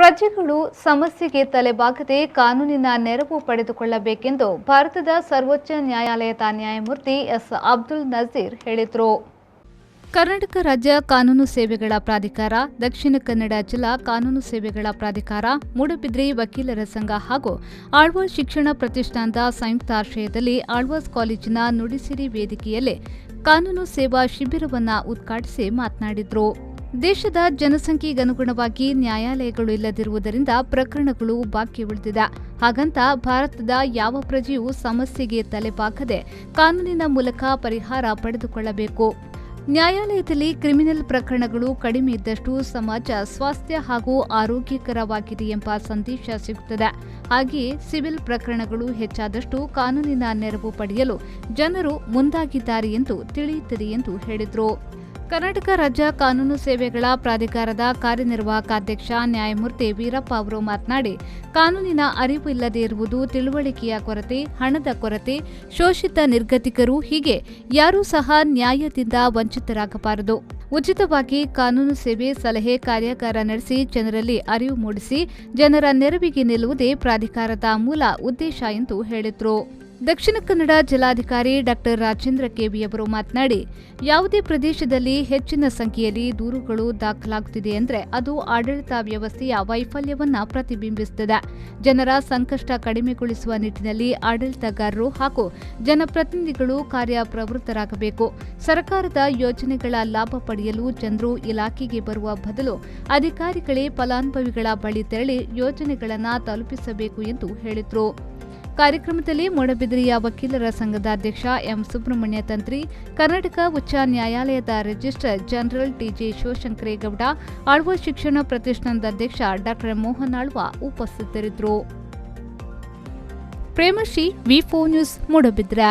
ಪ್ರಜೆಗಳು ಸಮಸ್ಯೆಗೆ ತಲೆಬಾಗದೆ ಕಾನೂನಿನ ನೆರವು ಪಡೆದುಕೊಳ್ಳಬೇಕೆಂದು ಭಾರತದ ಸರ್ವೋಚ್ಚ ನ್ಯಾಯಾಲಯದ ನ್ಯಾಯಮೂರ್ತಿ ಎಸ್ ಅಬ್ದುಲ್ ನಜೀರ್ ಹೇಳಿದರು. ಕರ್ನಾಟಕ ರಾಜ್ಯ ಕಾನೂನು ಸೇವೆಗಳ ಪ್ರಾಧಿಕಾರ, ದಕ್ಷಿಣ ಕನ್ನಡ ಜಿಲ್ಲಾ ಕಾನೂನು ಸೇವೆಗಳ ಪ್ರಾಧಿಕಾರ, ಮೂಡಬಿದ್ರೆ ವಕೀಲರ ಸಂಘ ಹಾಗೂ ಆಳ್ವಾಸ್ ಶಿಕ್ಷಣ ಪ್ರತಿಷ್ಠಾನದ ಸಂಯುಕ್ತಾಶ್ರಯದಲ್ಲಿ ಆಳ್ವಾಸ್ ಕಾಲೇಜಿನ ನುಡಿಸಿರಿ ವೇದಿಕೆಯಲ್ಲಿ ಕಾನೂನು ಸೇವಾ ಶಿಬಿರವನ್ನು ಉದ್ಘಾಟಿಸಿ ಮಾತನಾಡಿದರು. ದೇಶದ ಜನಸಂಖ್ಯೆಗನುಗುಣವಾಗಿ ನ್ಯಾಯಾಲಯಗಳು ಇಲ್ಲದಿರುವುದರಿಂದ ಪ್ರಕರಣಗಳು ಬಾಕಿ ಉಳಿದಿದೆ. ಹಾಗಂತ ಭಾರತದ ಯಾವ ಪ್ರಜೆಯೂ ಸಮಸ್ಯೆಗೆ ತಲೆಬಾಗದೆ ಕಾನೂನಿನ ಮೂಲಕ ಪರಿಹಾರ ಪಡೆದುಕೊಳ್ಳಬೇಕು. ನ್ಯಾಯಾಲಯದಲ್ಲಿ ಕ್ರಿಮಿನಲ್ ಪ್ರಕರಣಗಳು ಕಡಿಮೆ ಇದ್ದಷ್ಟು ಸಮಾಜ ಸ್ವಾಸ್ಥ್ಯ ಹಾಗೂ ಆರೋಗ್ಯಕರವಾಗಿದೆ ಎಂಬ ಸಂದೇಶ ಸಿಗುತ್ತದೆ. ಹಾಗೆಯೇ ಸಿವಿಲ್ ಪ್ರಕರಣಗಳು ಹೆಚ್ಚಾದಷ್ಟು ಕಾನೂನಿನ ನೆರವು ಪಡೆಯಲು ಜನರು ಮುಂದಾಗಿದ್ದಾರೆ ಎಂದು ತಿಳಿಯುತ್ತದೆ ಎಂದು ಹೇಳಿದರು. ಕರ್ನಾಟಕ ರಾಜ್ಯ ಕಾನೂನು ಸೇವೆಗಳ ಪ್ರಾಧಿಕಾರದ ಕಾರ್ಯನಿರ್ವಾಹಕ ಅಧ್ಯಕ್ಷ ನ್ಯಾಯಮೂರ್ತಿ ವೀರಪ್ಪ ಅವರು ಮಾತನಾಡಿ, ಕಾನೂನಿನ ಅರಿವು ಇಲ್ಲದೆ ಇರುವುದು, ತಿಳುವಳಿಕೆಯ ಕೊರತೆ, ಹಣದ ಕೊರತೆ, ಶೋಷಿತ ನಿರ್ಗತಿಕರು ಹೀಗೆ ಯಾರೂ ಸಹ ನ್ಯಾಯದಿಂದ ವಂಚಿತರಾಗಬಾರದು. ಉಚಿತವಾಗಿ ಕಾನೂನು ಸೇವೆ ಸಲಹೆ ಕಾರ್ಯಾಗಾರ ನಡೆಸಿ ಜನರಲ್ಲಿ ಅರಿವು ಮೂಡಿಸಿ ಜನರ ನೆರವಿಗೆ ನಿಲ್ಲುವುದೇ ಪ್ರಾಧಿಕಾರದ ಮೂಲ ಉದ್ದೇಶ ಎಂದು ಹೇಳಿದರು. ದಕ್ಷಿಣ ಕನ್ನಡ ಜಿಲ್ಲಾಧಿಕಾರಿ ಡಾ ರಾಜೇಂದ್ರ ಕೆವಿ ಅವರು ಮಾತನಾಡಿ, ಯಾವುದೇ ಪ್ರದೇಶದಲ್ಲಿ ಹೆಚ್ಚಿನ ಸಂಖ್ಯೆಯಲ್ಲಿ ದೂರುಗಳು ದಾಖಲಾಗುತ್ತಿದೆ ಎಂದರೆ ಅದು ಆಡಳಿತ ವ್ಯವಸ್ಥೆಯ ವೈಫಲ್ಯವನ್ನ ಪ್ರತಿಬಿಂಬಿಸುತ್ತದೆ. ಜನರ ಸಂಕಷ್ಟ ಕಡಿಮೆಗೊಳಿಸುವ ನಿಟ್ಟಿನಲ್ಲಿ ಆಡಳಿತಗಾರರು ಹಾಗೂ ಜನಪ್ರತಿನಿಧಿಗಳು ಕಾರ್ಯಪ್ರವೃತ್ತರಾಗಬೇಕು. ಸರ್ಕಾರದ ಯೋಜನೆಗಳ ಲಾಭ ಪಡೆಯಲು ಜನರು ಇಲಾಖೆಗೆ ಬರುವ ಬದಲು ಅಧಿಕಾರಿಗಳೇ ಫಲಾನುಭವಿಗಳ ಬಳಿ ತೆರಳಿ ಯೋಜನೆಗಳನ್ನು ತಲುಪಿಸಬೇಕು ಎಂದು ಹೇಳಿದರು. ಕಾರ್ಯಕ್ರಮದಲ್ಲಿ ಮೂಡಬಿದ್ರೆಯ ವಕೀಲರ ಸಂಘದ ಅಧ್ಯಕ್ಷ ಎಂ ಸುಬ್ರಹ್ಮಣ್ಯ ತಂತ್ರಿ, ಕರ್ನಾಟಕ ಉಚ್ಚ ನ್ಯಾಯಾಲಯದ ರಿಜಿಸ್ಟ್ರಾರ್ ಜನರಲ್ ಟಿಜೆ ಶಿವಶಂಕರೇಗೌಡ, ಆಳ್ವಾಸ್ ಶಿಕ್ಷಣ ಪ್ರತಿಷ್ಠಾನದ ಅಧ್ಯಕ್ಷ ಡಾ ಮೋಹನ್ ಆಳ್ವ ಉಪಸ್ಥಿತರಿದ್ದರು. ಪ್ರೇಮಶ್ರೀ, ವಿ4 ನ್ಯೂಸ್, ಮೂಡಬಿದ್ರೆ.